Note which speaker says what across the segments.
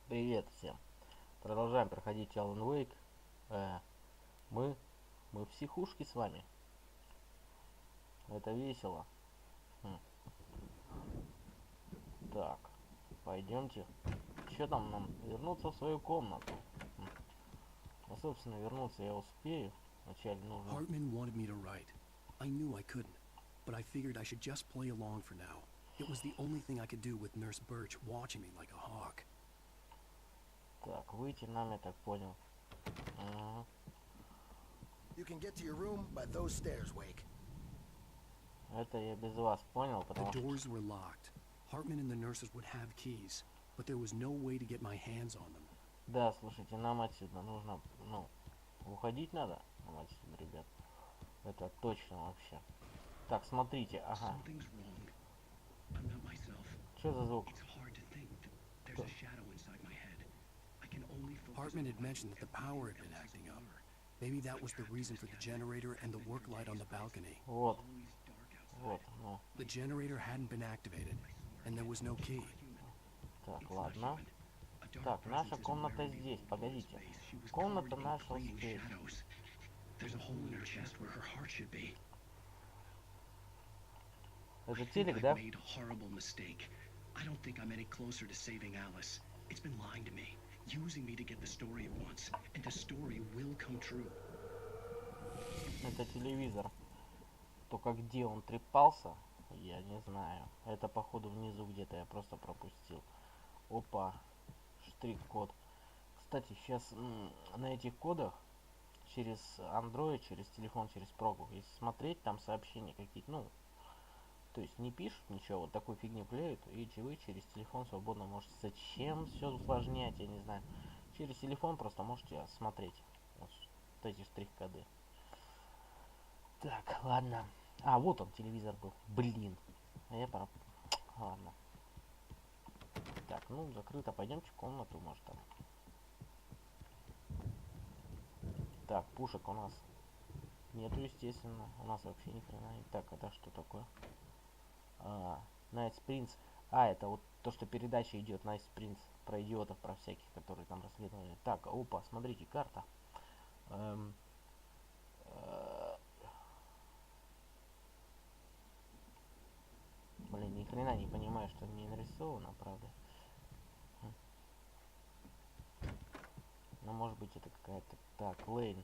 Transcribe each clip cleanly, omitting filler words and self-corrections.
Speaker 1: Привет всем. Продолжаем проходить Alan Wake. Э, мы в психушке с вами. Это весело. Хм. Так, пойдемте. Что там нам? Вернуться в свою комнату. Ну, собственно, вернуться я успею. Вначале нужно...
Speaker 2: Hartman wanted me to write. I knew I couldn't, but I figured I should just play along for now. It was the only thing I could do with Nurse Birch watching me like a hawk.
Speaker 1: Так, выйти нам, я так понял. Ага.
Speaker 3: You can get to your room by those stairs, Wake.
Speaker 1: Это я без вас понял,
Speaker 2: The
Speaker 1: потому что...
Speaker 2: doors were locked. Hartman and the nurses would have keys, but there was no way to get my hands on them.
Speaker 1: Да, слушайте, нам отсюда нужно, уходить надо. Нам отсюда, ребят. Это точно вообще. Так, смотрите, ага. Что за звук?
Speaker 2: Hartman had mentioned that the power had been acting up. Maybe that was the reason for the generator and the work light on the balcony.
Speaker 1: Вот. Вот, ну.
Speaker 2: The generator hadn't been activated, and there was no key.
Speaker 1: Так, ладно. Так, наша комната здесь. Погодите. Комната наша здесь. Это телек, да?
Speaker 2: I don't think I'm any closer to saving Alice. It's been lying to me, using me to get the story it wants, and the story will come true.
Speaker 1: Это телевизор. Только где он трепался, я не знаю. Это походу внизу где-то, я просто пропустил. Опа. Штрих-код. Кстати, сейчас на этих кодах через Android, через телефон, через прогу, если смотреть, там сообщения какие-то, то есть не пишут ничего, вот такую фигню клеют, и вы через телефон свободно можете. Зачем все усложнять, я не знаю. Через телефон просто можете смотреть вот эти штрих-коды. Так, ладно. А, вот он, телевизор был. Блин. А я пора... Ладно. Так, закрыто. Пойдемте в комнату, может там. Так, пушек у нас нету, естественно. У нас вообще ни хрена нет. Так, это что такое? Night Sprints. Это вот то, что передача идет, Night Sprints, про идиотов, про всяких, которые там расследовали. Так, опа, смотрите, карта. Блин, ни хрена не понимаю, что не нарисовано, правда. Ну, может быть, это какая-то... Так, Лейн.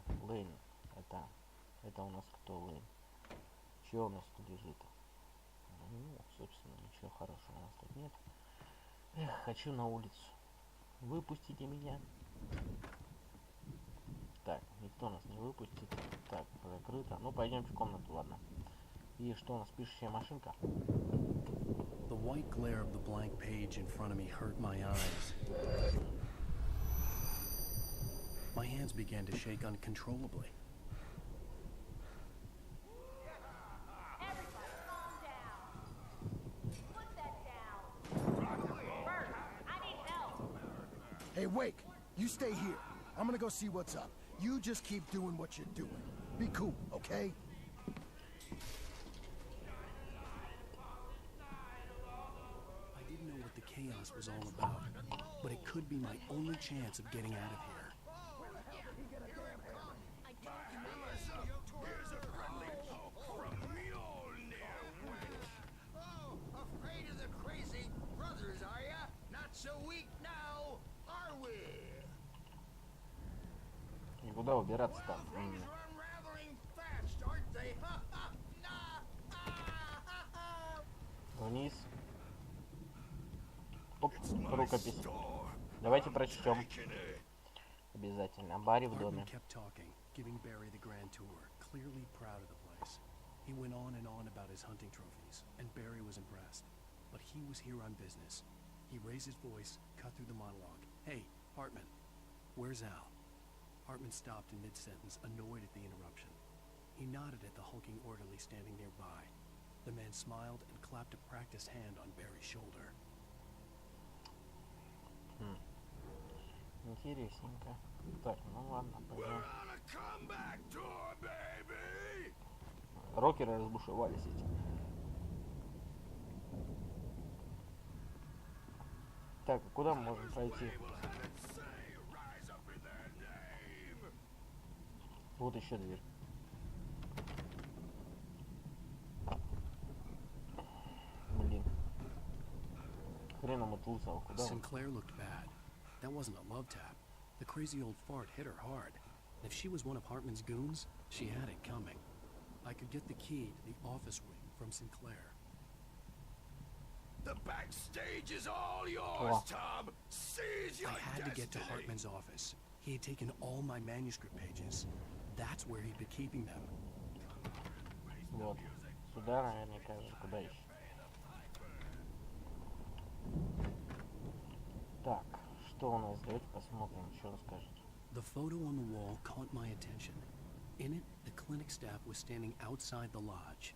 Speaker 1: Это у нас кто Лейн? Чё у нас тут лежит? Собственно, ничего хорошего у нас тут нет. Эх, хочу на улицу. Выпустите меня. Так, никто нас не выпустит. Так, закрыто. Ну, пойдемте в комнату, ладно. И что у нас, пишущая машинка?
Speaker 2: The white glare of the blank page in front of me hurt my eyes. My hands began to shake uncontrollably.
Speaker 3: Hey, Wake, you stay here. I'm gonna go see what's up. You just keep doing what you're doing. Be cool, okay?
Speaker 2: I didn't know what the chaos was all about, but it could be my only chance of getting out of here.
Speaker 4: Afraid of the crazy brothers, are ya? Not so weak now, are we?
Speaker 1: И куда убираться там?
Speaker 4: Things are unraveling fast, aren't they?
Speaker 1: Вниз. Оп, рукопись. Давайте прочтем. Обязательно. Барри в доме.
Speaker 2: Hartman kept talking, giving Barry the grand tour, clearly proud of the place. He went on and on about his hunting trophies, and Barry was impressed. But he was here on business. He raised his voice, cut through the monologue. Hey, Hartman, where's Al? Hartman stopped in mid-sentence, annoyed at the interruption. He nodded at the hulking orderly standing nearby. The man smiled and clapped a practiced hand on Barry's shoulder.
Speaker 1: Интересненько. Так, ладно, пойдем. Рокеры разбушевались эти. Так, а куда мы можем пройти? Вот еще дверь. Блин. Хреном отлысал. Куда он?
Speaker 2: Sinclair looked bad. That wasn't a love tap. The crazy old fart hit her hard. And if she was one of Hartman's goons, she had it coming. I could get the key to the office wing from Sinclair.
Speaker 4: The backstage is all yours,
Speaker 1: Oh.
Speaker 4: Tom. Seize your
Speaker 2: I had to get to
Speaker 4: destiny.
Speaker 2: Hartman's office. He had taken all my manuscript pages. That's where he'd been keeping them.
Speaker 1: Вот. Сюда наверняка же. Куда еще? Так, что у нас? Давайте посмотрим, что он скажет.
Speaker 2: The photo on the wall caught my attention. In it, the clinic staff was standing outside the lodge.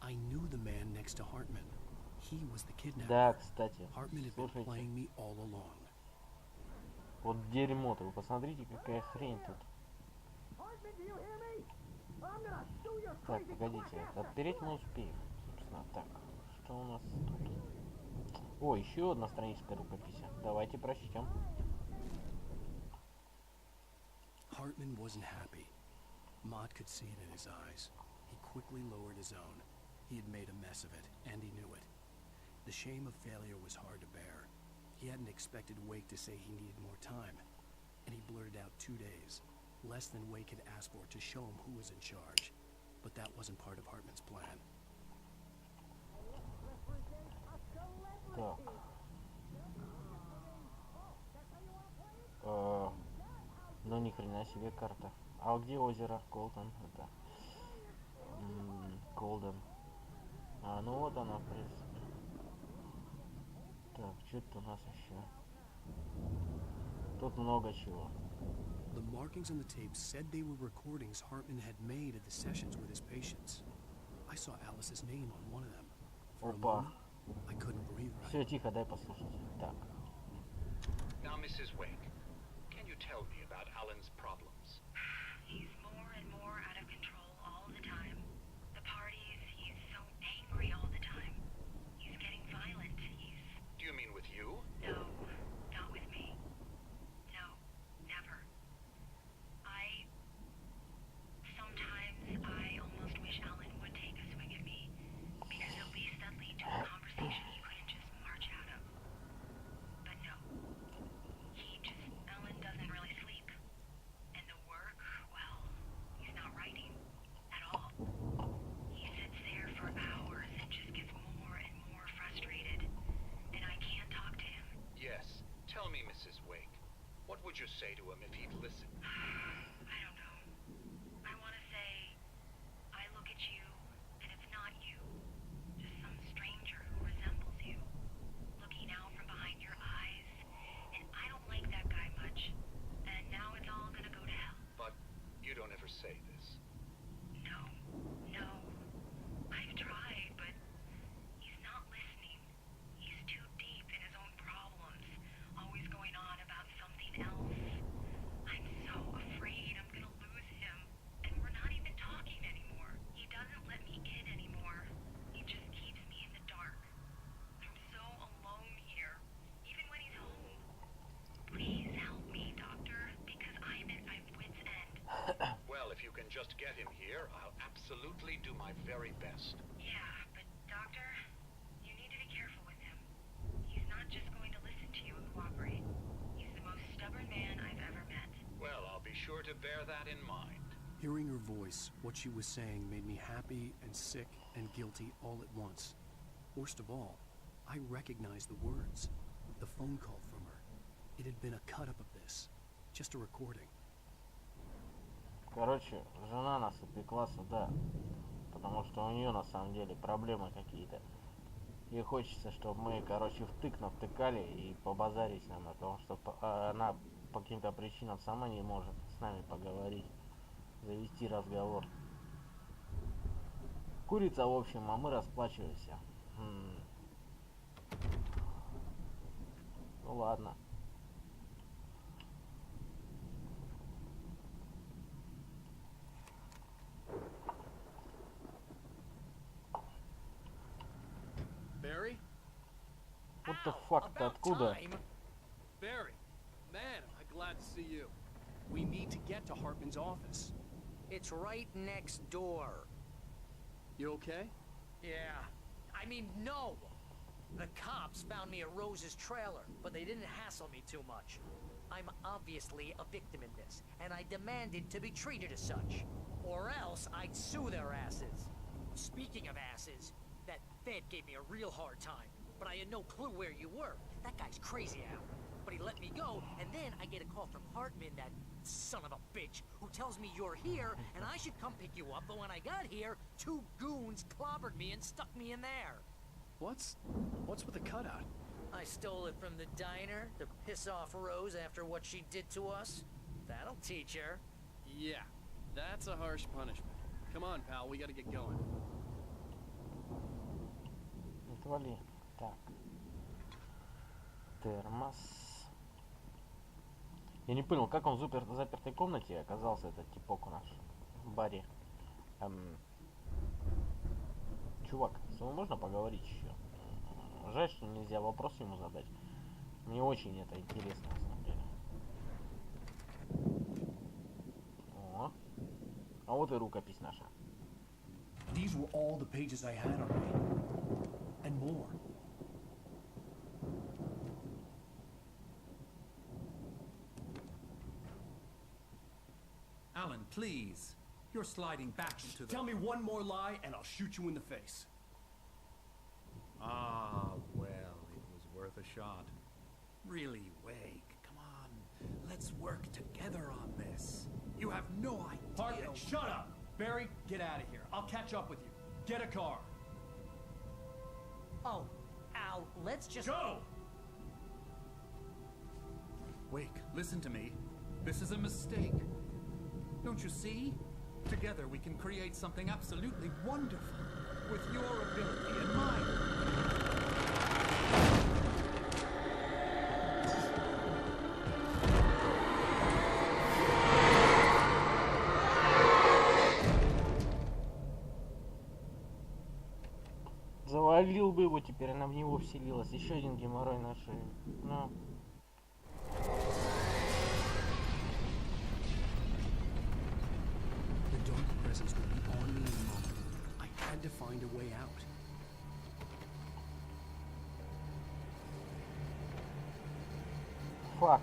Speaker 2: I knew the man next to Hartman. He was the kidnapper.
Speaker 1: Да, кстати,
Speaker 2: Hartman had been
Speaker 1: слушайте.
Speaker 2: playing me all along.
Speaker 1: Вот дерьмо-то, вы посмотрите, какая хрень тут. Так, погодите, отпереть мы успеем, собственно. Так, что у нас тут? О, еще одна страничка рукописи. Давайте прочтем.
Speaker 2: Hartman wasn't happy. Mott could see it in his eyes. He quickly lowered his own. He had made a mess of it, and he knew it. The shame of failure was hard to bear. He hadn't expected Wake to say he needed more time, and he blurted out 2 days, less than Wake had asked for, to show him who was in charge. But that wasn't part of Hartman's plan.
Speaker 1: Так. Ну ни хрена себе карта. А где озеро? Колтон. Это. Колден. А, ну вот она, в принципе. Так, что-то у нас еще. Тут много чего.
Speaker 2: The markings on the tape said they were recordings Hartman had made at the sessions with his patients. I saw Alice's name on one of them. For a
Speaker 1: Опа.
Speaker 2: moment, I couldn't breathe right.
Speaker 1: Все, тихо, дай послушать. Так.
Speaker 5: Now, Mrs. Wake, can you tell me about Alan's problems?
Speaker 6: He's more and more out of control all the time. The parties, he's so angry all the time. He's getting violent.
Speaker 5: Do you mean with you?
Speaker 6: No, not with me. No, never. Sometimes I almost wish Alan would take a swing at me, because at least that'd lead to a conversation he couldn't just march out of. But no. Alan doesn't really sleep. And the work, well, he's not writing at all. He sits there for hours and just gets more and more frustrated. And I can't talk to him.
Speaker 5: Yes. Tell me, Mrs. Wake, what would you say to him if he'd listen?
Speaker 6: I don't know. I want to say, I look at you, and it's not you. Just some stranger who resembles you. Looking out from behind your eyes. And I don't like that guy much. And now it's all gonna go to hell.
Speaker 5: But you don't ever say this.
Speaker 6: No. I've tried, but he's not listening. He's too deep in his own problems. Always going on about something else. I'm so afraid I'm gonna lose him. And we're not even talking anymore. He doesn't let me in anymore. He just keeps me in the dark. I'm so alone here, even when he's home. Please help me, Doctor, because I'm at my wit's end.
Speaker 5: Well, if you can just get him here, I'll absolutely do my very best.
Speaker 6: Yeah, but Doctor, you need to be careful with him. He's not just going to listen to you and cooperate. He's the most stubborn man I've ever met.
Speaker 5: Well, I'll be sure to bear that in mind.
Speaker 2: Hearing her voice, what she was saying made me happy and sick and guilty all at once. Worst of all, I recognized the words. The phone call from her. It had been a cut-up of this. Just a recording.
Speaker 1: Короче, жена нас упекла сюда, потому что у нее на самом деле проблемы какие-то. Ей хочется, чтобы мы, короче, втыкали и побазарить нам о том, что она по каким-то причинам сама не может с нами поговорить, завести разговор. Курица, в общем, а мы расплачиваемся. Ну ладно.
Speaker 2: Barry?
Speaker 1: What the fuck, ты откуда?
Speaker 2: to you. We need to get to Hartman's office.
Speaker 7: It's right next door.
Speaker 2: You okay?
Speaker 7: Yeah. I mean, no! The cops found me at Rose's trailer, but they didn't hassle me too much. I'm obviously a victim in this, and I demanded to be treated as such. Or else I'd sue their asses. Speaking of asses, that Fed gave me a real hard time, but I had no clue where you were. That guy's crazy, Al. But he let me go, and then I get a call from Hartman, that son of a bitch, who tells me you're here, and I should come pick you up, but when I got here, 2 goons clobbered me and stuck me in there.
Speaker 2: What's with the cutout?
Speaker 7: I stole it from the diner to piss off Rose after what she did to us. That'll teach her.
Speaker 2: Yeah, that's a harsh punishment. Come on, pal, we gotta get going.
Speaker 1: Отвали. Так. Термос. Я не понял, как он в запертой комнате оказался, этот типок у нас в баре. Чувак, с тобой можно поговорить еще? Жаль, что нельзя вопрос ему задать. Мне очень это интересно, на самом деле. О. А вот и рукопись наша.
Speaker 2: These were all the pages I had on me. And more.
Speaker 8: Alan, please. You're sliding back into the...
Speaker 2: Tell me one more lie and I'll shoot you in the face.
Speaker 8: Ah, well, it was worth a shot. Really, Wake, come on. Let's work together on this. You have no idea...
Speaker 2: Hartman, shut up! Barry, get out of here. I'll catch up with you. Get a car.
Speaker 7: Oh, Al, let's just...
Speaker 2: Go!
Speaker 8: Wake, listen to me. This is a mistake. Don't you see? Together we can create something absolutely wonderful. With your ability and mine.
Speaker 1: Завалил бы его, теперь она в него вселилась. Еще один геморрой на шее. Ну.
Speaker 2: The dark presence would be on me in a moment. I had to find a way out.
Speaker 1: Фак.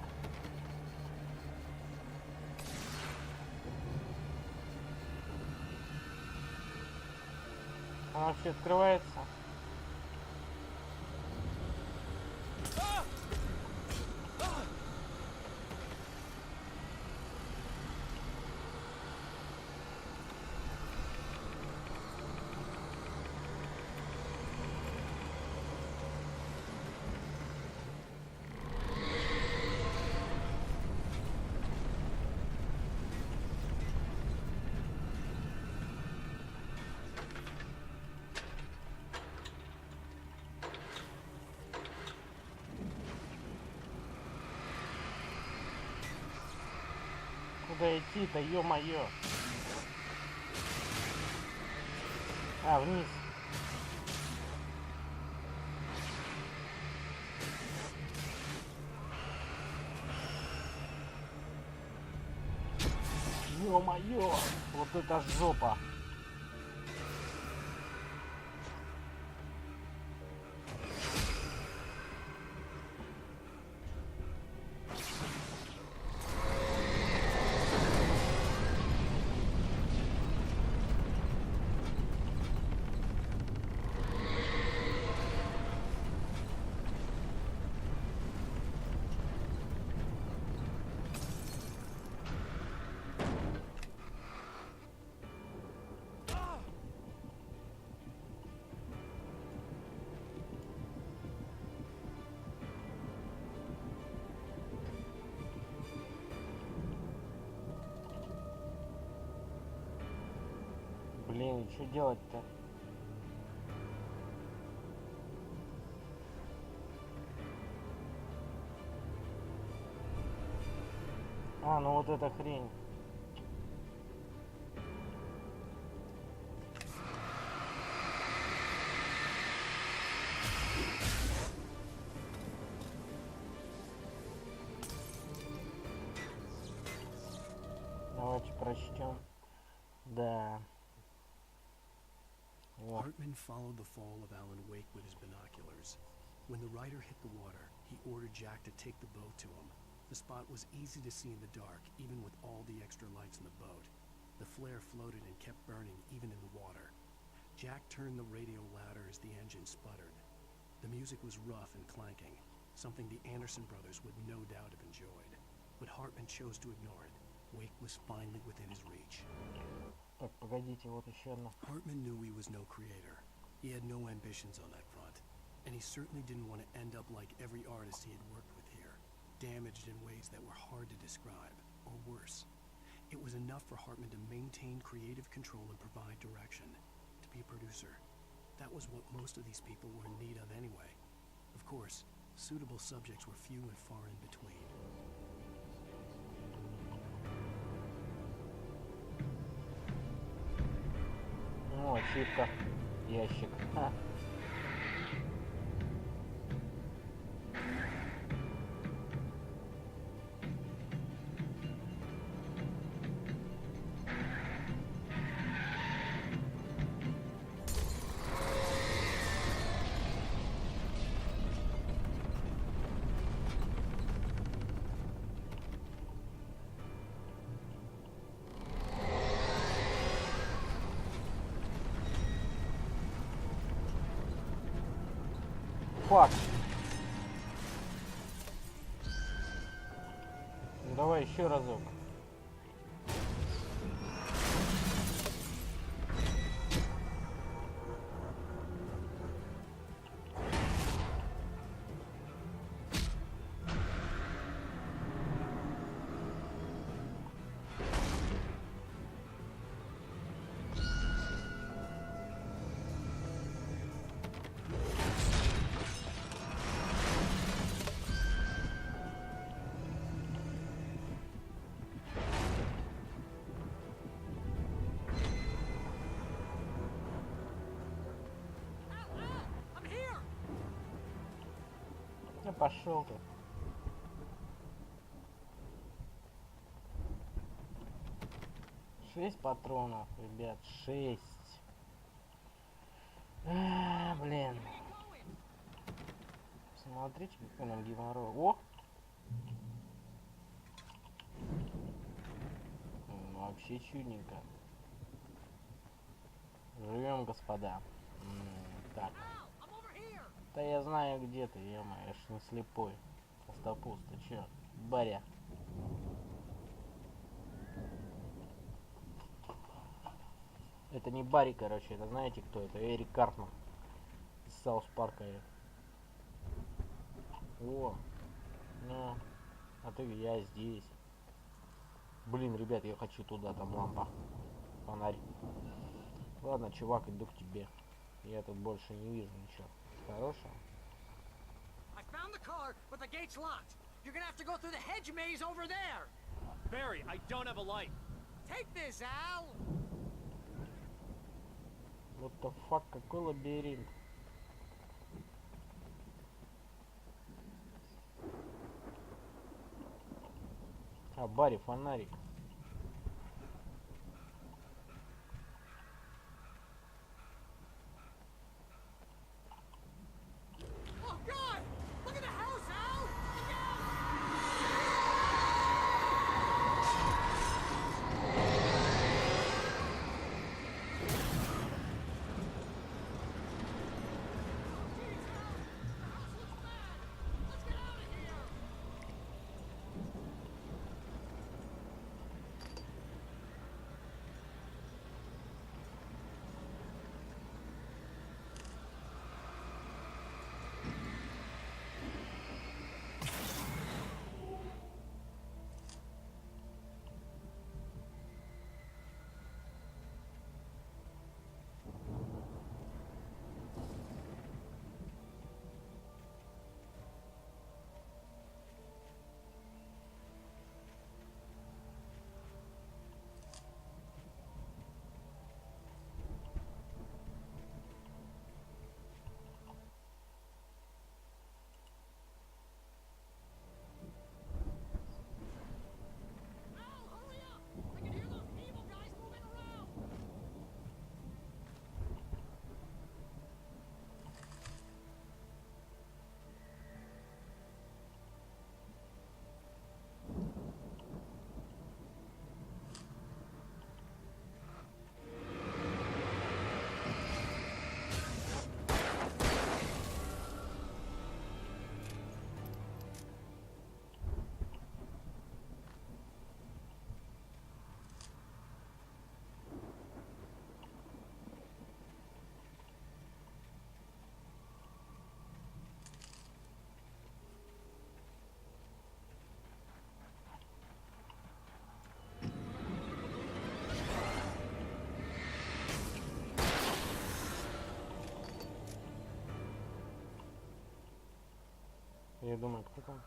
Speaker 1: Она вообще открывается. Куда идти-то, ё-моё? А, вниз. Ё-моё! Вот это жопа! Блин, что делать-то? А, ну вот эта хрень. Давайте прочтем. Да. О.
Speaker 2: Hartman followed the fall of Alan Wake with his binoculars. When the rider hit the water, he ordered Jack to take the boat to him. The spot was easy to see in the dark, even with all the extra lights in the boat. The flare floated and kept burning, even in the water. Jack turned the radio louder as the engine sputtered. The music was rough and clanking, something the Anderson brothers would no doubt have enjoyed. But Hartman chose to ignore it. Wake was finally within his reach.
Speaker 1: Так, погодите, вот еще одна.
Speaker 2: Hartman knew he was no creator. He had no ambitions on that front. And he certainly didn't want to end up like every artist he had worked with here, damaged in ways that were hard to describe, or worse. It was enough for Hartman to maintain creative control and provide direction, to be a producer. That was what most of these people were in need of anyway. Of course, suitable subjects were few and far in between.
Speaker 1: Ну, ачивка. Ящик. Ха. Фак. Ну, давай еще разок. Ну, пошел ты. Шесть патронов, ребят, 6. Блин. Смотрите, какой нам геморрой. О! Вообще чудненько. Живем, господа. Так. Да я знаю, где ты, ё-моё, я ж не слепой. Остопуст, ты чё? Баря. Это не Барри, короче, это знаете кто? Это Эрик Картман из Саус Парка. О, ну, а ты, я здесь. Блин, ребят, я хочу туда, там лампа. Фонарь. Ладно, чувак, иду к тебе. Я тут больше не вижу ничего хорошего.
Speaker 7: I found the car, but the gate's locked. You're gonna have to go through the hedge maze over there.
Speaker 9: Barry, I don't have a light.
Speaker 7: Take this, Al.
Speaker 1: What the fuck, какой лабиринт? А, Барри, фонарик.
Speaker 7: Oh God! Look at the house, Al.
Speaker 1: Как думаю, кто там?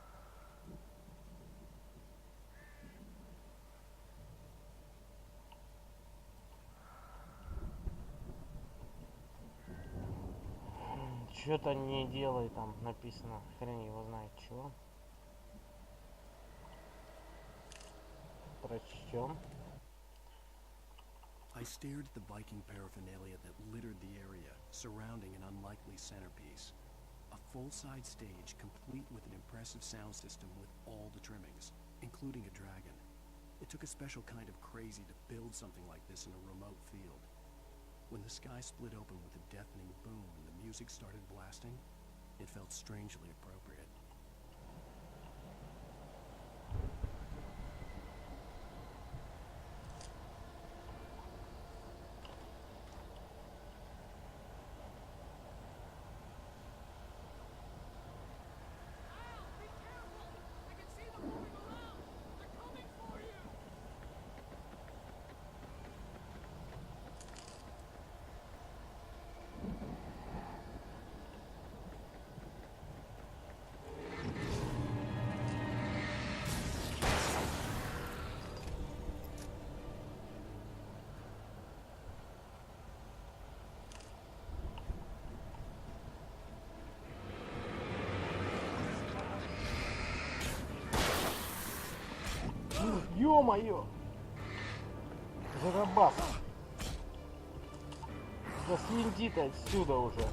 Speaker 1: Что-то не делай, там написано. Хрен его знает чего. Прочтем.
Speaker 2: I stared at the Viking paraphernalia that littered the area, surrounding an unlikely centerpiece. A full-size stage complete with an impressive sound system with all the trimmings, including a dragon. It took a special kind of crazy to build something like this in a remote field. When the sky split open with a deafening boom and the music started blasting, it felt strangely appropriate.
Speaker 1: Ё-моё! Зарабас! Да свинди ты отсюда уже!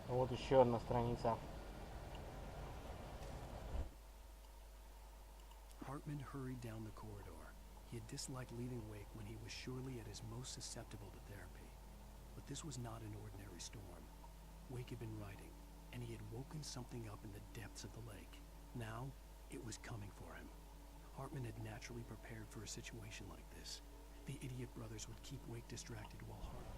Speaker 1: Вот еще одна страница.
Speaker 2: Hartman hurried down the corridor. He had disliked leaving Wake when he was surely at his most susceptible to therapy. But this was not an ordinary storm. Wake had been writing, and he had woken something up in the depths of the lake. Now, it was coming for him. Hartman had naturally prepared for a situation like this. The idiot brothers would keep Wake distracted while Hartman...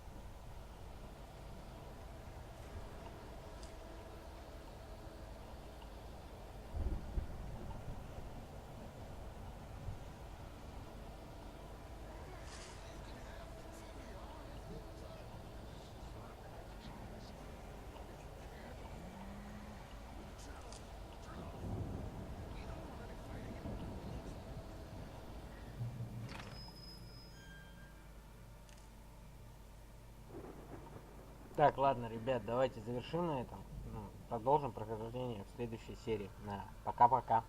Speaker 1: Так, ладно, ребят, давайте завершим на этом. Продолжим прохождение в следующей серии. Пока-пока.